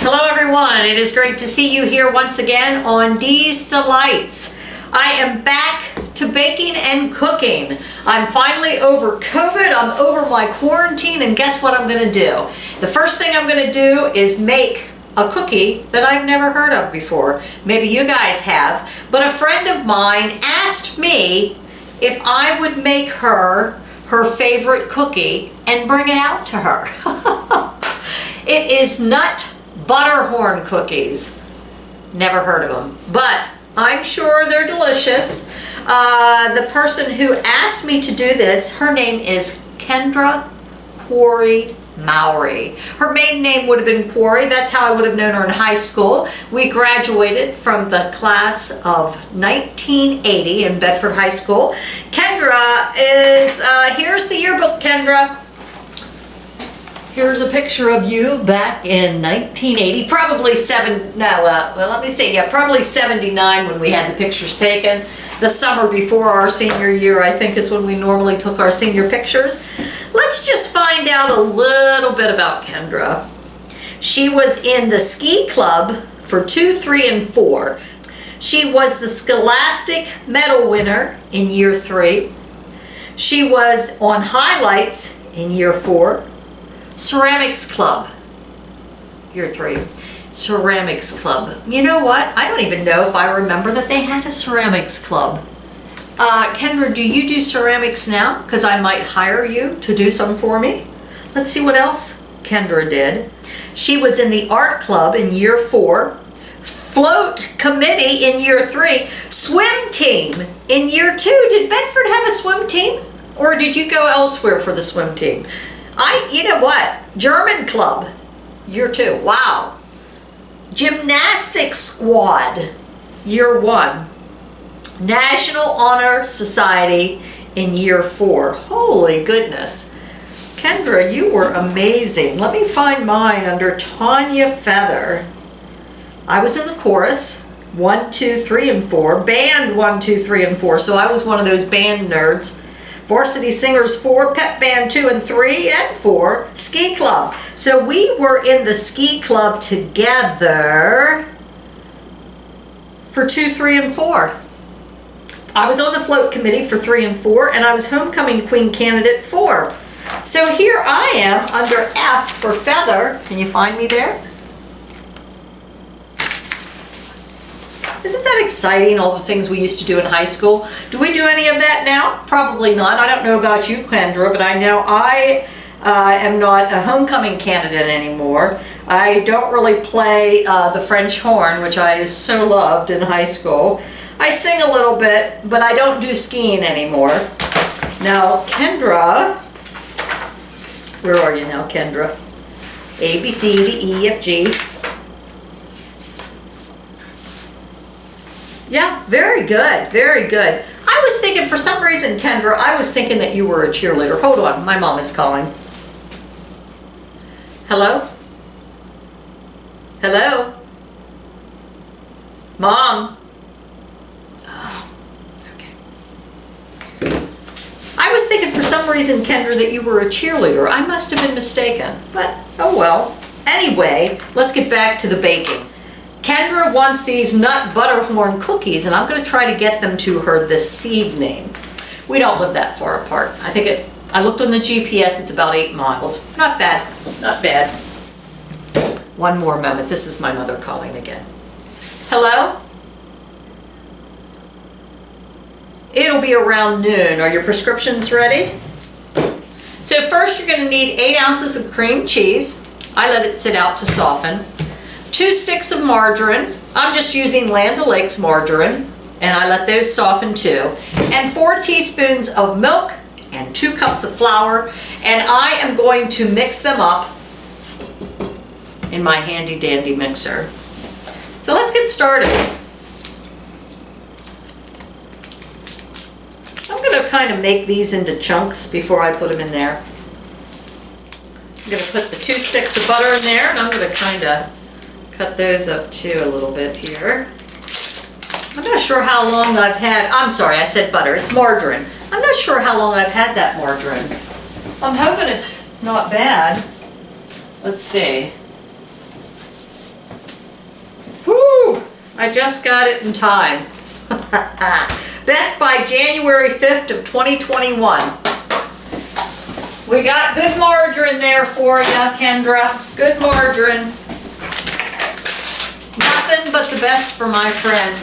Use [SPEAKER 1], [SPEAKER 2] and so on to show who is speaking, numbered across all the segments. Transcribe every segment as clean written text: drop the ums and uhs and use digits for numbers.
[SPEAKER 1] Hello everyone, it is great to see you here once again on Dee's Delights. I am back to baking and cooking. I'm finally over COVID, I'm over my quarantine, and guess what I'm gonna do? The first thing I'm gonna do is make a cookie that I've never heard of before. Maybe you guys have, but a friend of mine asked me if I would make her favorite cookie and bring it out to her. It is nut butterhorn cookies. Never heard of them, but I'm sure they're delicious. The person who asked me to do this, her name is Kendra Quarry Mowry. Her maiden name would have been Quarry. That's how I would have known her in high school. We graduated from the class of 1980 in Bedford High School. Kendra is, here's the yearbook, Kendra. Here's a picture of you back in 1980, probably probably 79 when we had the pictures taken. The summer before our senior year, I think, is when we normally took our senior pictures. Let's just find out a little bit about Kendra. She was in the ski club for 2, 3, and 4. She was the Scholastic Medal winner in year 3. She was on highlights in year 4. Ceramics Club, year 3. Ceramics Club. You know what? I don't even know if I remember that they had a ceramics club. Kendra, do you do ceramics now? Because I might hire you to do some for me. Let's see what else Kendra did. She was in the art club in year 4. Float committee in year 3. Swim team in year 2. Did Bedford have a swim team? Or did you go elsewhere for the swim team? You know what? German club, year 2. Wow. Gymnastics squad, year 1. National Honor Society in year 4. Holy goodness. Kendra, you were amazing. Let me find mine under Tanya Feather. I was in the chorus, 1, 2, 3, and 4. Band 1, 2, 3, and 4. So I was one of those band nerds. Varsity Singers 4, Pep Band 2 and 3, and 4, Ski Club. So we were in the ski club together for 2, 3, and 4. I was on the float committee for 3 and 4, and I was homecoming queen candidate 4. So here I am under F for feather. Can you find me there? Isn't that exciting, all the things we used to do in high school? Do we do any of that now? Probably not. I don't know about you, Kendra, but I know I am not a homecoming candidate anymore. I don't really play the French horn, which I so loved in high school. I sing a little bit, but I don't do skiing anymore. Now, Kendra, where are you now, Kendra? A, B, C, D, E, F, G. Yeah, very good, very good. I was thinking, for some reason, Kendra, I was thinking that you were a cheerleader. Hold on, my mom is calling. Hello? Hello? Mom? Oh, okay. I was thinking for some reason, Kendra, that you were a cheerleader. I must have been mistaken, but oh well. Anyway, let's get back to the baking. Kendra wants these nut butterhorn cookies, and I'm going to try to get them to her this evening. We don't live that far apart. I looked on the GPS, it's about 8 miles. Not bad, not bad. One more moment. This is my mother calling again. Hello? It'll be around noon. Are your prescriptions ready? So first you're going to need 8 ounces of cream cheese. I let it sit out to soften. 2 sticks of margarine. I'm just using Land O'Lakes margarine, and I let those soften too. And 4 teaspoons of milk and 2 cups of flour, and I am going to mix them up in my handy dandy mixer. So let's get started. I'm going to kind of make these into chunks before I put them in there. I'm going to put the 2 sticks of butter in there, and I'm going to kind of cut those up too a little bit here. I'm not sure how long I've had, I'm sorry, I said butter, it's margarine. I'm not sure how long I've had that margarine. I'm hoping it's not bad. Let's see. I just got it in time. Best by January 5th of 2021. We got good margarine there for you, Kendra. Good margarine. Nothing but the best for my friend.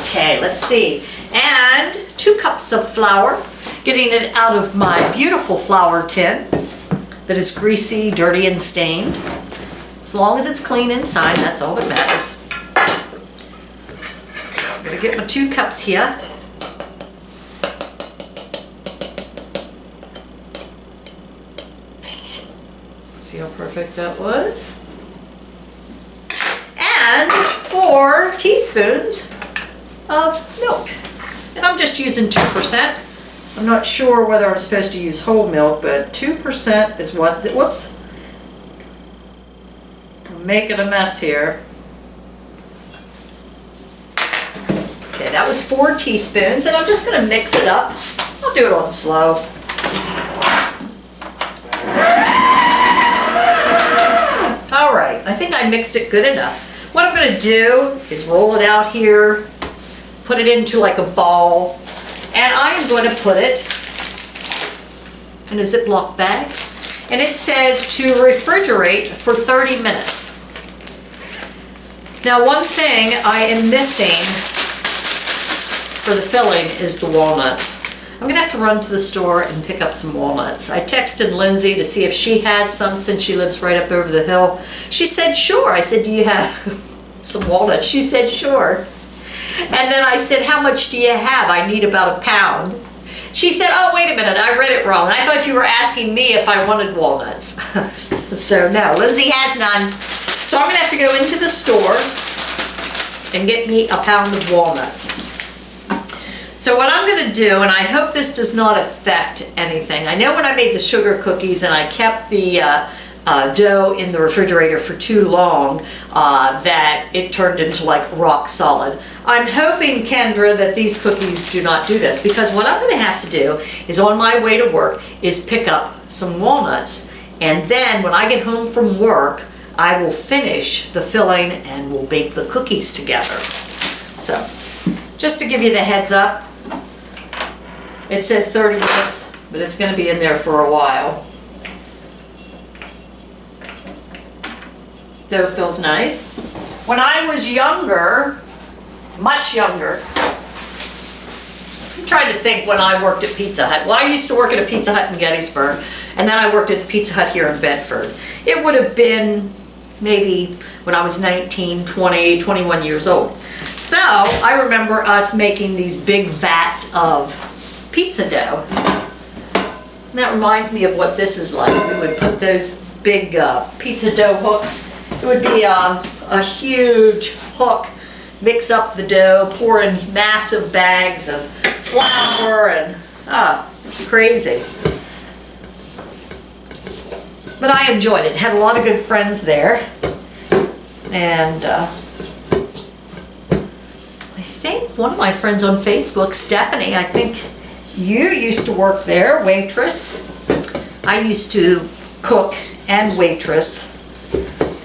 [SPEAKER 1] Okay, let's see. And 2 cups of flour. Getting it out of my beautiful flour tin that is greasy, dirty, and stained. As long as it's clean inside, that's all that matters. So I'm gonna get my 2 cups here. See how perfect that was? And 4 teaspoons of milk. And I'm just using 2%. I'm not sure whether I'm supposed to use whole milk, but 2% is what, whoops. I'm making a mess here. Okay, that was 4 teaspoons, and I'm just gonna mix it up. I'll do it on slow. All right, I think I mixed it good enough. What I'm gonna do is roll it out here, put it into like a ball, and I am going to put it in a Ziploc bag. And it says to refrigerate for 30 minutes. Now, one thing I am missing for the filling is the walnuts. I'm gonna have to run to the store and pick up some walnuts. I texted Lindsay to see if she has some since she lives right up over the hill. She said, sure. I said, do you have some walnuts? She said, sure. And then I said, how much do you have? I need about 1 pound. She said, oh, wait a minute, I read it wrong. I thought you were asking me if I wanted walnuts. So no, Lindsay has none. So I'm gonna have to go into the store and get me 1 pound of walnuts. So what I'm gonna do, and I hope this does not affect anything. I know when I made the sugar cookies and I kept the dough in the refrigerator for too long, that it turned into like rock solid. I'm hoping, Kendra, that these cookies do not do this, because what I'm gonna have to do is on my way to work is pick up some walnuts, and then when I get home from work, I will finish the filling and we'll bake the cookies together. So, just to give you the heads up, it says 30 minutes, but it's gonna be in there for a while. Dough feels nice. When I was younger, much younger, I'm trying to think when I worked at Pizza Hut. Well, I used to work at a Pizza Hut in Gettysburg, and then I worked at Pizza Hut here in Bedford. It would have been maybe when I was 19, 20, 21 years old. So I remember us making these big vats of pizza dough. And that reminds me of what this is like. We would put those big pizza dough hooks. It would be a huge hook, mix up the dough, pour in massive bags of flour, and it's crazy. But I enjoyed it. Had a lot of good friends there. And I think one of my friends on Facebook, Stephanie, I think you used to work there, waitress. I used to cook and waitress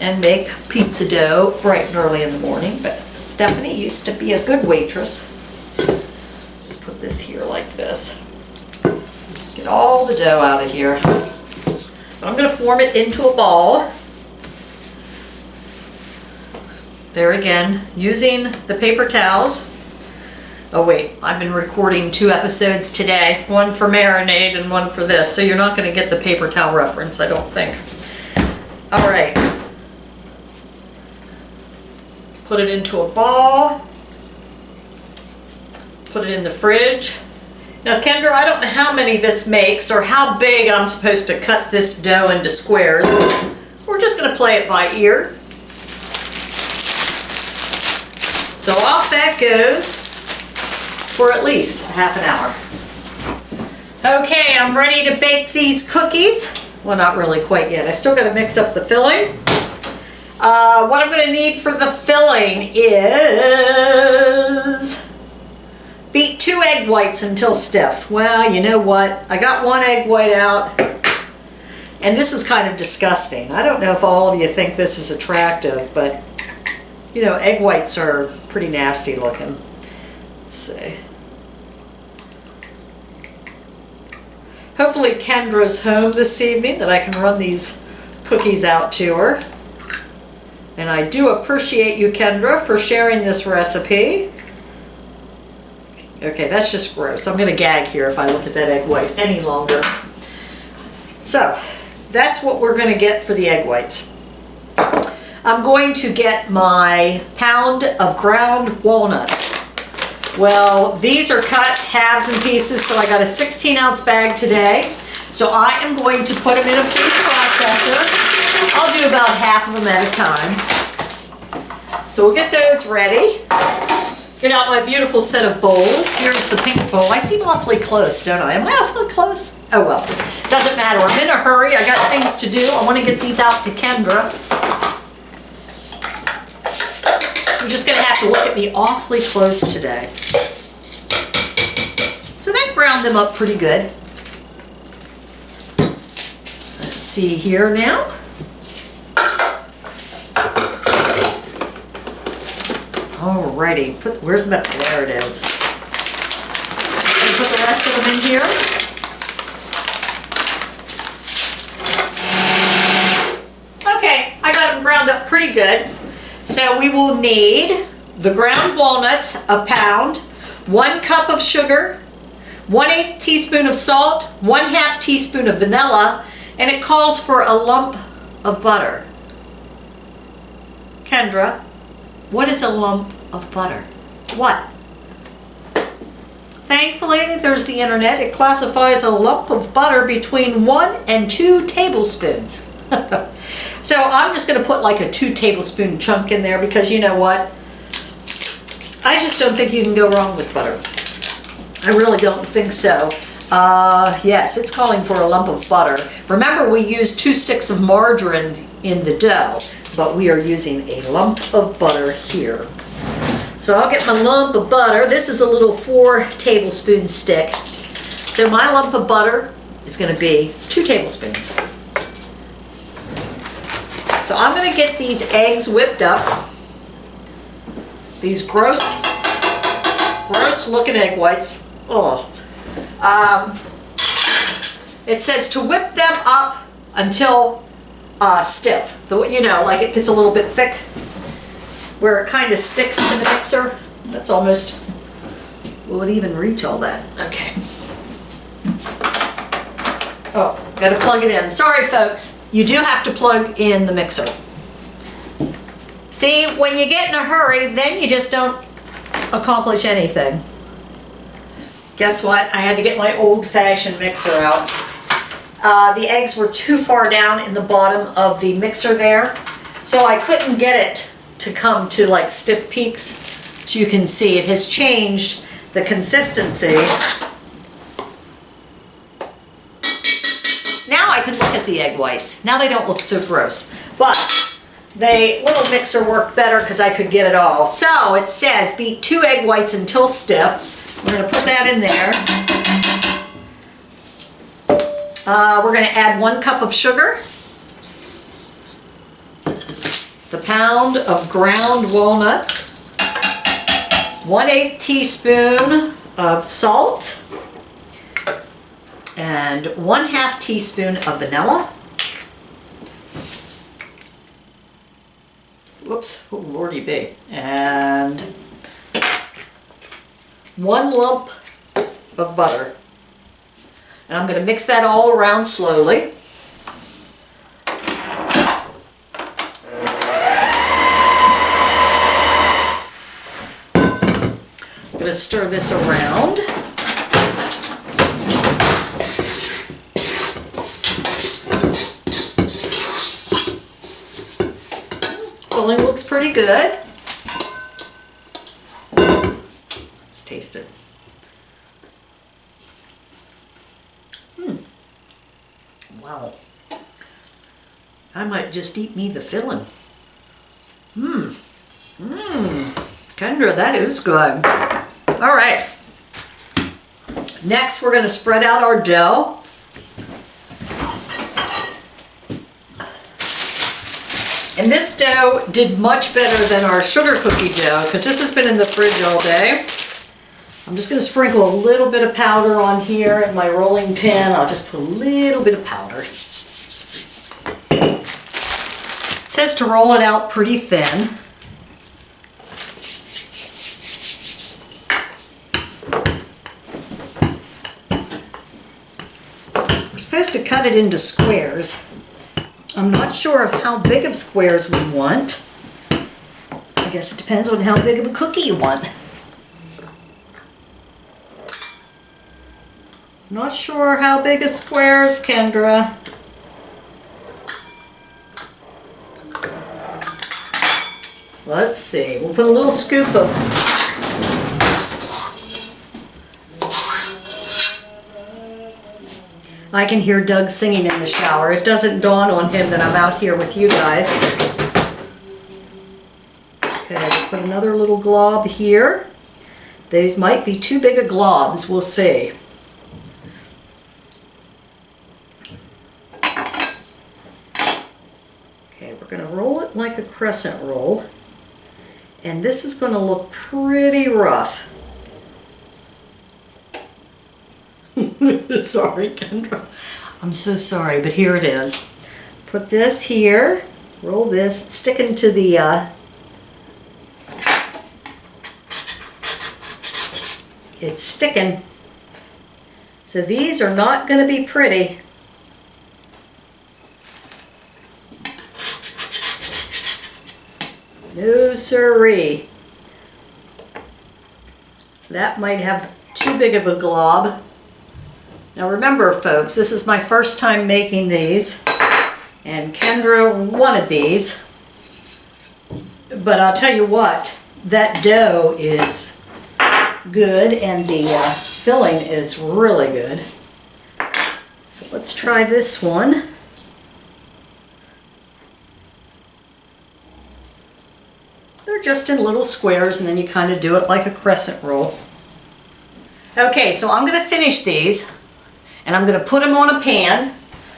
[SPEAKER 1] and make pizza dough bright and early in the morning, but Stephanie used to be a good waitress. Just put this here like this. Get all the dough out of here. But I'm gonna form it into a ball. There again, using the paper towels. Oh wait, I've been recording 2 episodes today, one for marinade and one for this, so you're not gonna get the paper towel reference, I don't think. All right. Put it into a ball. Put it in the fridge. Now, Kendra, I don't know how many this makes or how big I'm supposed to cut this dough into squares. We're just gonna play it by ear. So off that goes for at least half an hour. Okay, I'm ready to bake these cookies. Well, not really quite yet. I still gotta mix up the filling. What I'm gonna need for the filling is beat 2 egg whites until stiff. Well, you know what? I got 1 egg white out, and this is kind of disgusting. I don't know if all of you think this is attractive, but You know, egg whites are pretty nasty looking. Let's see. Hopefully Kendra's home this evening that I can run these cookies out to her. And I do appreciate you, Kendra, for sharing this recipe. Okay, that's just gross. I'm gonna gag here if I look at that egg white any longer. So, that's what we're gonna get for the egg whites. I'm going to get my pound of ground walnuts. Well, these are cut halves and pieces, so I got a 16-ounce bag today. So I am going to put them in a food processor. I'll do about half of them at a time. So we'll get those ready. Get out my beautiful set of bowls. Here's the pink bowl. I seem awfully close, don't I? Am I awfully close? Oh well, doesn't matter. I'm in a hurry. I got things to do. I want to get these out to Kendra. You're just going to have to look at me awfully close today. So that ground them up pretty good. Let's see here now. Alrighty, where's the, there it is. And put the rest of them in here. Okay, I got them ground up pretty good. So we will need the ground walnuts, a pound, 1 cup of sugar, 1/8 teaspoon of salt, 1/2 teaspoon of vanilla, and it calls for a lump of butter. Kendra, what is a lump of butter? What? Thankfully, there's the internet. It classifies a lump of butter between 1 and 2 tablespoons. So I'm just going to put like a 2 tablespoon chunk in there because you know what? I just don't think you can go wrong with butter. I really don't think so. Yes, it's calling for a lump of butter. Remember, we used 2 sticks of margarine in the dough, but we are using a lump of butter here. So I'll get my lump of butter. This is a little 4 tablespoon stick. So my lump of butter is going to be 2 tablespoons. So I'm going to get these eggs whipped up. These gross looking egg whites. Oh. It says to whip them up until stiff. You know, like it gets a little bit thick, where it kind of sticks to the mixer. That's almost, will it even reach all that? Okay. Oh, gotta plug it in. Sorry folks, you do have to plug in the mixer. See, when you get in a hurry, then you just don't accomplish anything. Guess what? I had to get my old-fashioned mixer out. The eggs were too far down in the bottom of the mixer there, so I couldn't get it to come to like stiff peaks. So you can see it has changed the consistency. Now I can look at the egg whites. Now they don't look so gross, but the little mixer worked better because I could get it all. So it says beat 2 egg whites until stiff. We're going to put that in there. We're going to add 1 cup of sugar, the pound of ground walnuts, 1/8 teaspoon of salt, and 1/2 teaspoon of vanilla. Whoops, oh lordy be. And 1 lump of butter. And I'm going to mix that all around slowly. I'm going to stir this around. Filling looks pretty good. Let's taste it. Wow. I might just eat me the filling. Kendra, that is good. All right. Next, we're going to spread out our dough. And this dough did much better than our sugar cookie dough because this has been in the fridge all day. I'm just going to sprinkle a little bit of powder on here in my rolling pin. I'll just put a little bit of powder. It says to roll it out pretty thin. We're supposed to cut it into squares. I'm not sure of how big of squares we want. I guess it depends on how big of a cookie you want. Not sure how big of squares, Kendra. Let's see, we'll put a little scoop of I can hear Doug singing in the shower. It doesn't dawn on him that I'm out here with you guys. Okay, we'll put another little glob here. These might be too big of globs, we'll see. Okay, we're going to roll it like a crescent roll. And this is going to look pretty rough. Sorry, Kendra. I'm so sorry, but here it is. Put this here, roll this, it's sticking to the, it's sticking. So these are not going to be pretty. No siree. That might have too big of a glob. Now remember, folks, this is my first time making these, and Kendra wanted these. But I'll tell you what, that dough is good and the filling is really good. So let's try this one. They're just in little squares, and then you kind of do it like a crescent roll. Okay, so I'm going to finish these. And I'm going to put them on a pan.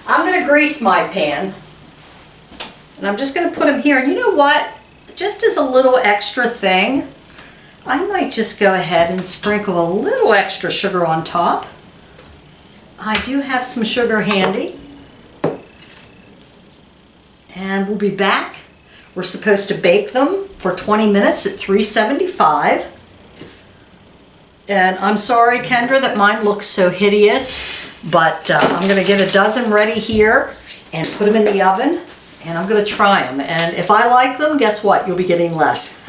[SPEAKER 1] I'm going to grease my pan. And I'm just going to put them here. And you know what? Just as a little extra thing, I might just go ahead and sprinkle a little extra sugar on top. I do have some sugar handy. And we'll be back. We're supposed to bake them for 20 minutes at 375. And I'm sorry, Kendra, that mine looks so hideous. But I'm going to get a dozen ready here and put them in the oven, and I'm going to try them. And if I like them, guess what? You'll be getting less.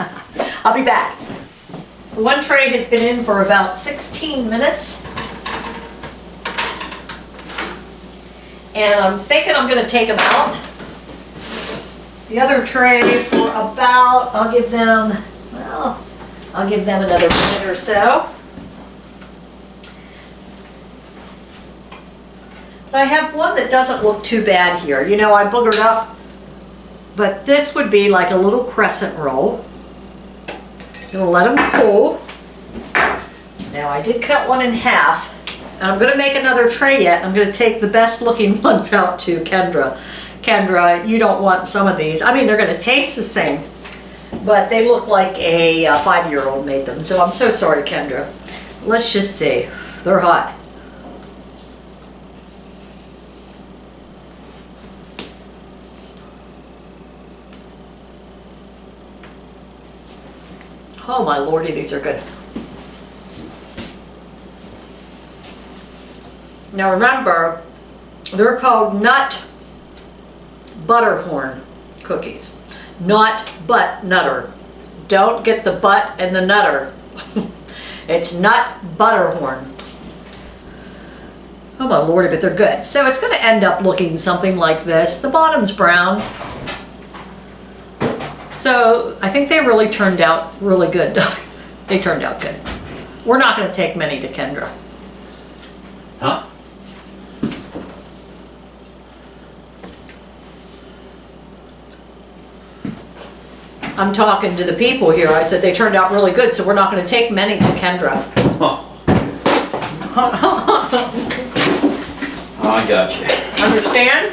[SPEAKER 1] I'll be back. One tray has been in for about 16 minutes. And I'm thinking I'm going to take them out. The other tray for about, I'll give them another minute or so. But I have one that doesn't look too bad here. You know, I boogered up, but this would be like a little crescent roll. Gonna let them cool. Now I did cut one in half, and I'm gonna make another tray yet. I'm gonna take the best looking ones out to Kendra. Kendra, you don't want some of these. I mean, they're gonna taste the same, but they look like a 5-year-old made them. So I'm so sorry, Kendra. Let's just see. They're hot. Oh my lordy, these are good. Now remember, they're called nut butterhorn cookies, not butt nutter. Don't get the butt and the nutter. It's nut butterhorn. Oh my lordy, but they're good. So it's going to end up looking something like this. The bottom's brown. So I think they really turned out really good. They turned out good. We're not going to take many to Kendra.
[SPEAKER 2] Huh?
[SPEAKER 1] I'm talking to the people here. I said they turned out really good, so we're not going to take many to Kendra.
[SPEAKER 2] I got you.
[SPEAKER 1] Understand?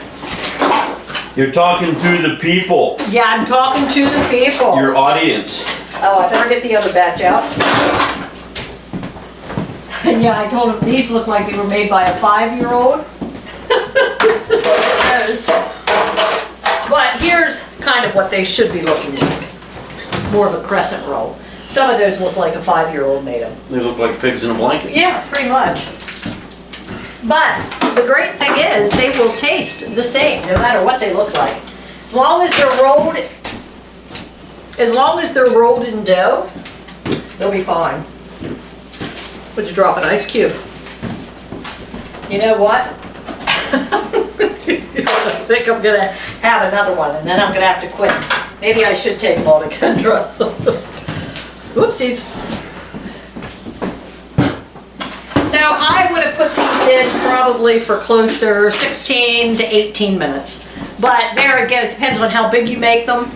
[SPEAKER 2] You're talking to the people,
[SPEAKER 1] Yeah, I'm talking to the people.
[SPEAKER 2] your audience.
[SPEAKER 1] Oh, I better get the other batch out. Yeah, I told him these look like they were made by a 5-year-old. But here's kind of what they should be looking like. More of a crescent roll. Some of those look like a 5-year-old made them.
[SPEAKER 2] They look like pigs in a blanket.
[SPEAKER 1] Yeah, pretty much. But the great thing is they will taste the same no matter what they look like. As long as they're rolled in dough, they'll be fine. Would you drop an ice cube? You know what? I think I'm gonna have another one and then I'm gonna have to quit. Maybe I should take them all to Kendra. Whoopsies. So I would have put these in probably for closer 16 to 18 minutes. But there again, it depends on how big you make them.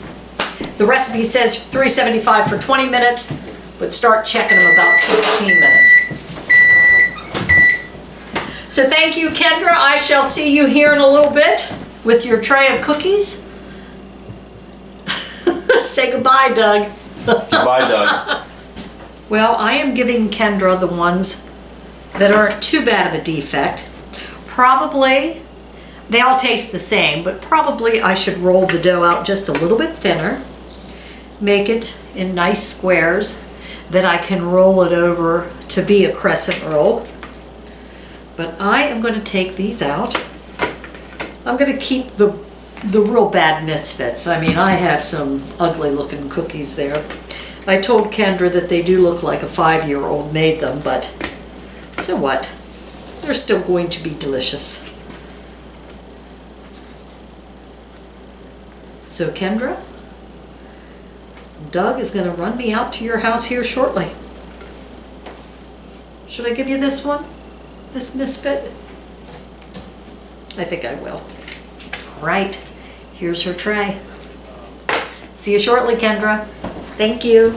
[SPEAKER 1] The recipe says 375 for 20 minutes, but start checking them about 16 minutes. So thank you, Kendra. I shall see you here in a little bit with your tray of cookies. Say goodbye, Doug.
[SPEAKER 2] Goodbye, Doug.
[SPEAKER 1] Well, I am giving Kendra the ones that aren't too bad of a defect. Probably, they all taste the same, but probably I should roll the dough out just a little bit thinner, make it in nice squares that I can roll it over to be a crescent roll. But I am going to take these out. I'm going to keep the real bad misfits. I mean, I have some ugly looking cookies there. I told Kendra that they do look like a 5-year-old made them, but so what? They're still going to be delicious. So Kendra, Doug is going to run me out to your house here shortly. Should I give you this one? This misfit? I think I will. All right, here's her tray. See you shortly, Kendra. Thank you.